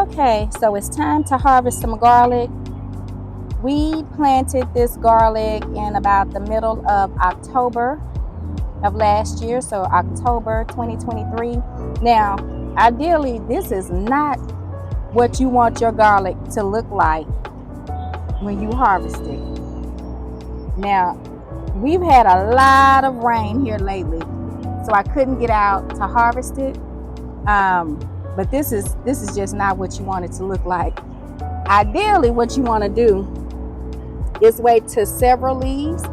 Okay, so it's time to harvest some garlic. We planted this garlic in about the middle of October of last year, so October 2023. Now, ideally, this is not what you want your garlic to look like when you harvest it. Now, we've had a lot of rain here lately, so I couldn't get out to harvest it. But this is just not what you want it to look like. Ideally, what you want to do is wait to several leaves,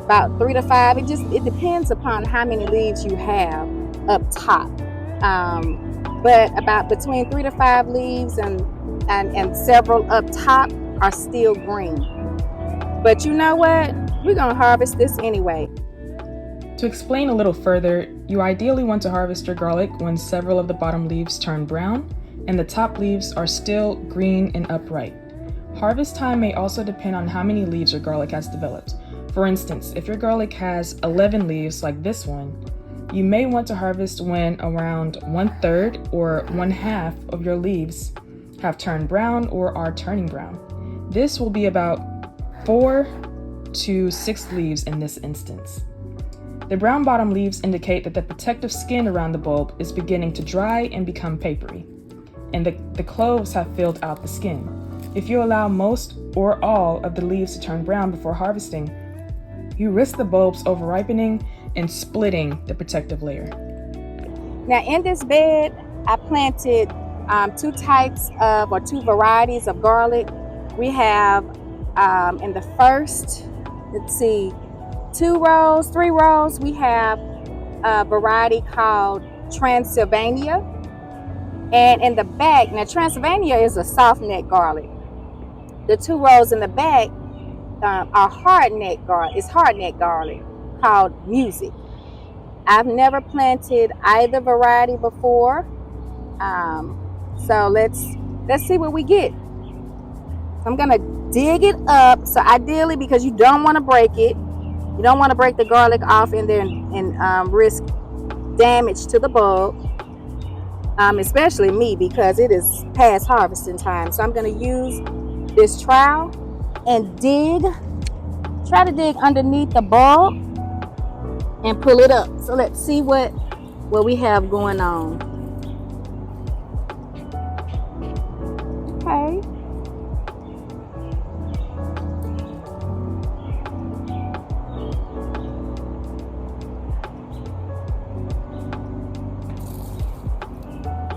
about 3 to 5. It depends upon how many leaves you have up top. But about between 3 to 5 leaves and several up top are still green. But you know what? We're gonna harvest this anyway. To explain a little further, you ideally want to harvest your garlic when several of the bottom leaves turn brown and the top leaves are still green and upright. Harvest time may also depend on how many leaves your garlic has developed. For instance, if your garlic has 11 leaves like this one, you may want to harvest when around 1/3 or 1/2 of your leaves have turned brown or are turning brown. This will be about 4 to 6 leaves in this instance. The brown bottom leaves indicate that the protective skin around the bulb is beginning to dry and become papery, and the cloves have filled out the skin. If you allow most or all of the leaves to turn brown before harvesting, you risk the bulbs over-ripening and splitting the protective layer. Now in this bed, I planted two varieties of garlic. We have in the first, 3 rows, we have a variety called Transylvania. And in the back, now Transylvania is a soft neck garlic. The 2 rows in the back are hard neck garlic called Music. I've never planted either variety before. So let's see what we get. I'm gonna dig it up. So ideally, because you don't want to break it, you don't want to break the garlic off in there and risk damage to the bulb. Especially me, because it is past harvesting time. So I'm going to use this trowel and try to dig underneath the bulb and pull it up. So let's see what we have going on. Okay.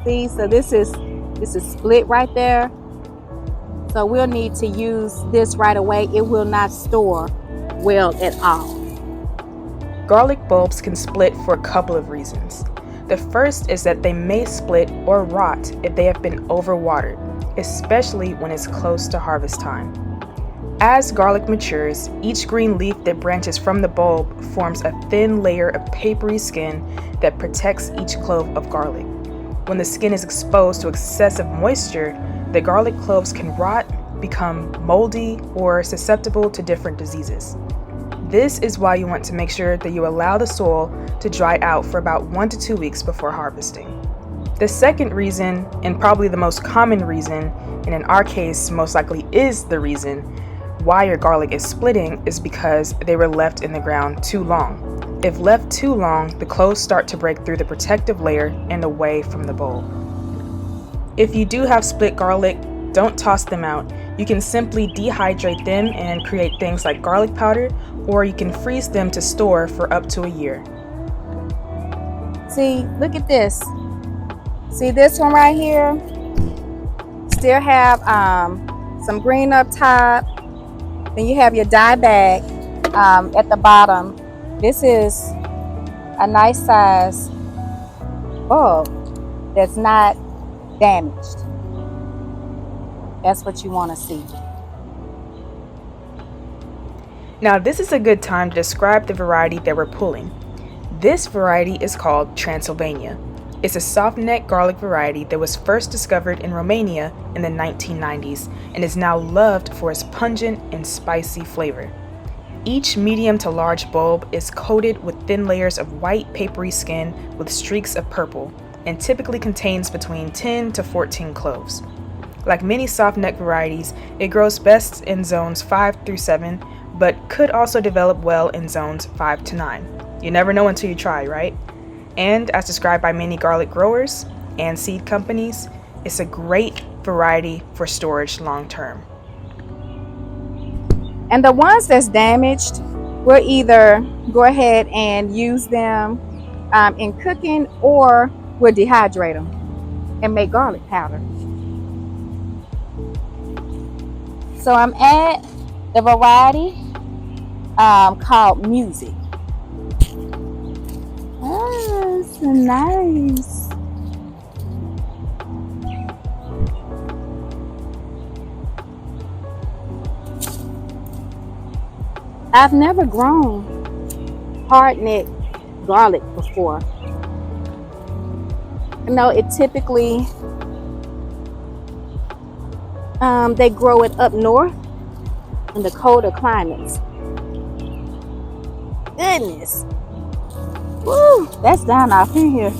See, so this is split right there. So we'll need to use this right away. It will not store well at all. Garlic bulbs can split for a couple of reasons. The first is that they may split or rot if they have been overwatered, especially when it's close to harvest time. As garlic matures, each green leaf that branches from the bulb forms a thin layer of papery skin that protects each clove of garlic. When the skin is exposed to excessive moisture, the garlic cloves can rot, become moldy, or susceptible to different diseases. This is why you want to make sure that you allow the soil to dry out for about 1 to 2 weeks before harvesting. The second reason, and probably the most common reason, and in our case most likely is the reason why your garlic is splitting, is because they were left in the ground too long. If left too long, the cloves start to break through the protective layer and away from the bulb. If you do have split garlic, don't toss them out. You can simply dehydrate them and create things like garlic powder, or you can freeze them to store for up to a year. See, look at this. See this one right here? Still have some green up top. Then you have your dye bag at the bottom. This is a nice size bulb that's not damaged. That's what you want to see. Now this is a good time to describe the variety that we're pulling. This variety is called Transylvania. It's a soft neck garlic variety that was first discovered in Romania in the 1990s and is now loved for its pungent and spicy flavor. Each medium to large bulb is coated with thin layers of white papery skin with streaks of purple and typically contains between 10 to 14 cloves. Like many soft neck varieties, it grows best in zones 5 through 7, but could also develop well in zones 5 to 9. You never know until you try, right? And as described by many garlic growers and seed companies, it's a great variety for storage long term. And the ones that's damaged, we'll either go ahead and use them in cooking, or we'll dehydrate them and make garlic powder. So I'm at the variety called Music. Oh, it's so nice. I've never grown hardneck garlic before. You know, it typically they grow it up north in the colder climates. Goodness. Woo, that's down off in here.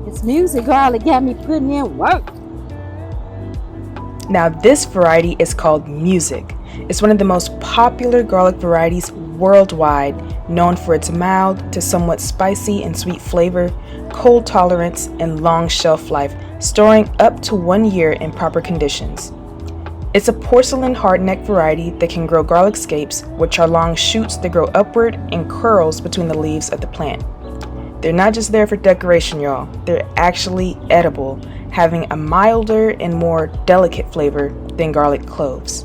It's Music garlic got me putting in work. Now, this variety is called Music. It's one of the most popular garlic varieties worldwide, known for its mild to somewhat spicy and sweet flavor, cold tolerance, and long shelf life, storing up to 1 year in proper conditions. It's a porcelain hardneck variety that can grow garlic scapes, which are long shoots that grow upward in curls between the leaves of the plant. They're not just there for decoration, y'all. They're actually edible, having a milder and more delicate flavor than garlic cloves.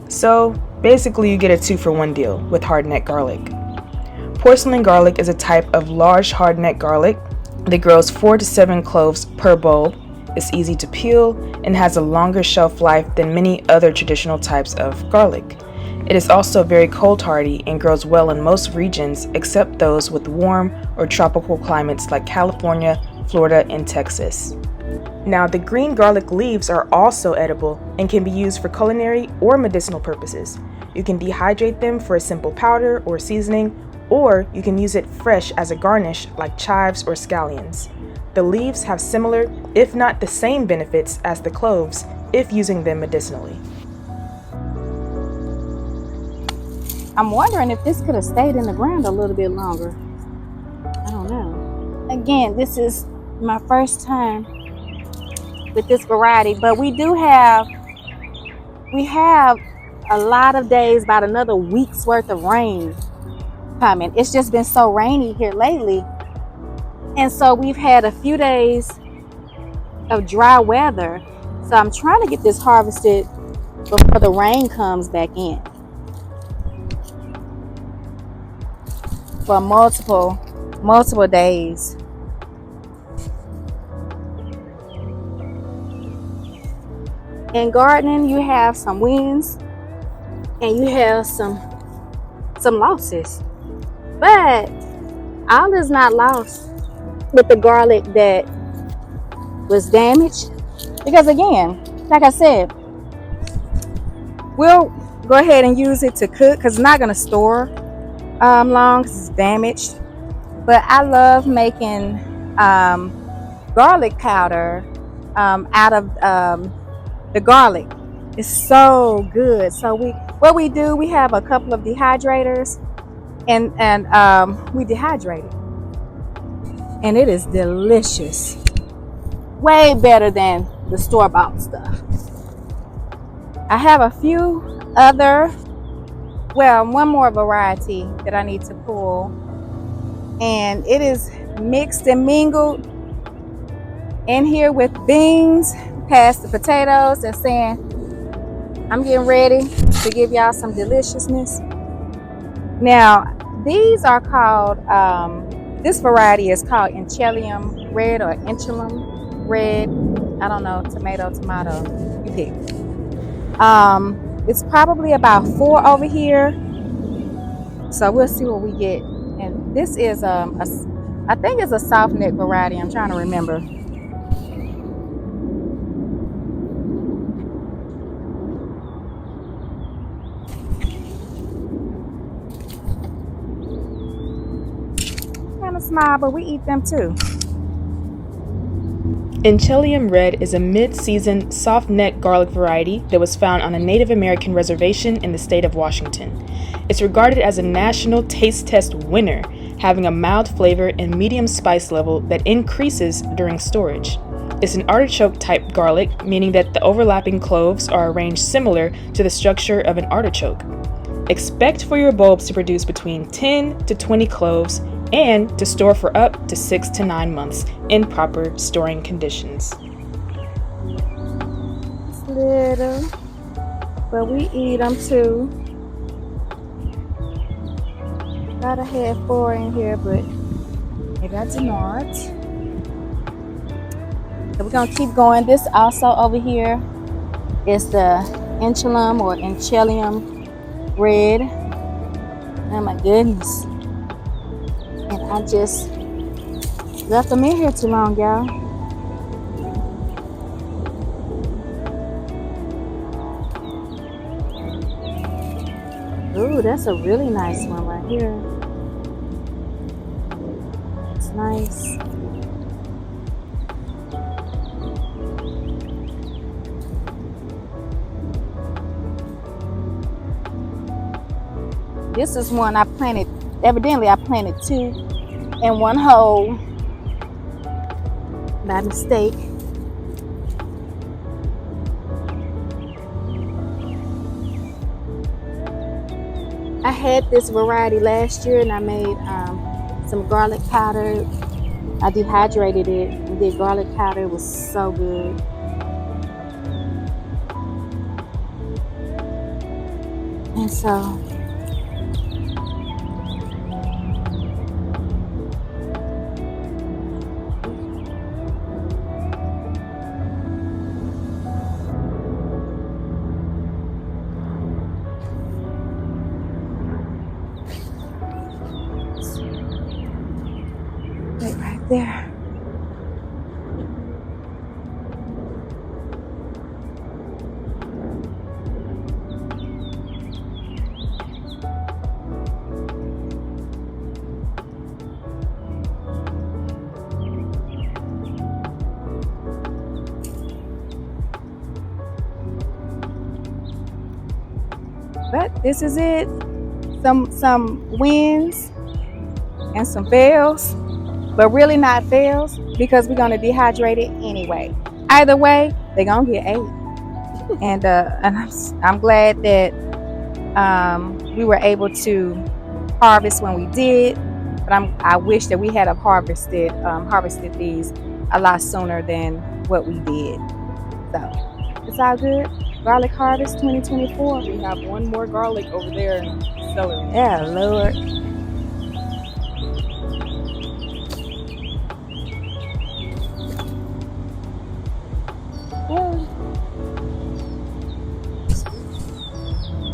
So basically you get a 2-for-1 deal with hardneck garlic. Porcelain garlic is a type of large hardneck garlic that grows 4 to 7 cloves per bulb, is easy to peel, and has a longer shelf life than many other traditional types of garlic. It is also very cold hardy and grows well in most regions except those with warm or tropical climates like California, Florida, and Texas. Now, the green garlic leaves are also edible and can be used for culinary or medicinal purposes. You can dehydrate them for a simple powder or seasoning, or you can use it fresh as a garnish like chives or scallions. The leaves have similar, if not the same benefits as the cloves if using them medicinally. I'm wondering if this could have stayed in the ground a little bit longer. I don't know. Again, this is my first time with this variety, but we have a lot of days, about another week's worth of rain coming. It's just been so rainy here lately. And so we've had a few days of dry weather. So I'm trying to get this harvested before the rain comes back in. For multiple days. In gardening, you have some wins and you have some losses. But all is not lost with the garlic that was damaged, because again, like I said, we'll go ahead and use it to cook because it's not going to store long because it's damaged. But I love making garlic powder out of the garlic. It's so good. So we have a couple of dehydrators, and we dehydrate it. And it is delicious. Way better than the store-bought stuff. I have a few other, one more variety that I need to pull. And it is mixed and mingled in here with beans, past the potatoes, and saying, I'm getting ready to give y'all some deliciousness. Now, these are called, this variety is called Inchelium red or Inchelium red. I don't know, tomato, you pick. It's probably about 4 over here. So we'll see what we get. And this is, I think it's a soft neck variety. I'm trying to remember. Small, but we eat them too. Inchelium red is a mid-season, soft-neck garlic variety that was found on a Native American reservation in the state of Washington. It's regarded as a national taste test winner, having a mild flavor and medium spice level that increases during storage. It's an artichoke-type garlic, meaning that the overlapping cloves are arranged similar to the structure of an artichoke. Expect for your bulbs to produce between 10 to 20 cloves and to store for up to 6 to 9 months in proper storing conditions. It's little, but we eat them too. Thought I had 4 in here, but maybe I did not. So we're gonna keep going. This also over here is the Inchelium or Inchelium red. Oh my goodness. And I just left them in here too long, y'all. Ooh, that's a really nice one right here. It's nice. This is one I planted. Evidently, I planted 2 in one hole by mistake. I had this variety last year and I made some garlic powder. I dehydrated it and did garlic powder. It was so good. And so right there. But this is it. Some wins and some fails, but really not fails because we're gonna dehydrate it anyway. Either way, they're gonna get ate. And I'm glad that we were able to harvest when we did. But I wish that we had harvested these a lot sooner than what we did. So it's all good. Garlic harvest 2024. We have one more garlic over there in the cellar. Yeah, Lord.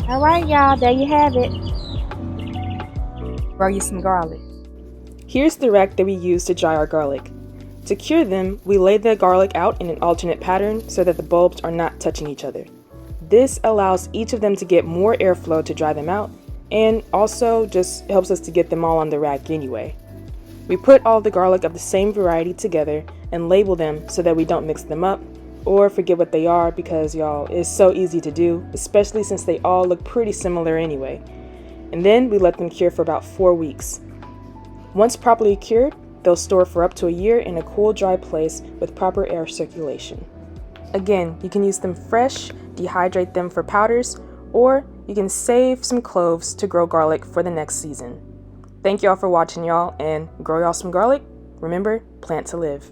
All right, y'all, there you have it. Grow you some garlic. Here's the rack that we use to dry our garlic. To cure them, we lay the garlic out in an alternate pattern so that the bulbs are not touching each other. This allows each of them to get more airflow to dry them out, and also just helps us to get them all on the rack anyway. We put all the garlic of the same variety together and label them so that we don't mix them up or forget what they are, because y'all, it's so easy to do, especially since they all look pretty similar anyway. And then we let them cure for about 4 weeks. Once properly cured, they'll store for up to a year in a cool, dry place with proper air circulation. Again, you can use them fresh, dehydrate them for powders, or you can save some cloves to grow garlic for the next season. Thank y'all for watching, y'all, and grow y'all some garlic. Remember, plant to live.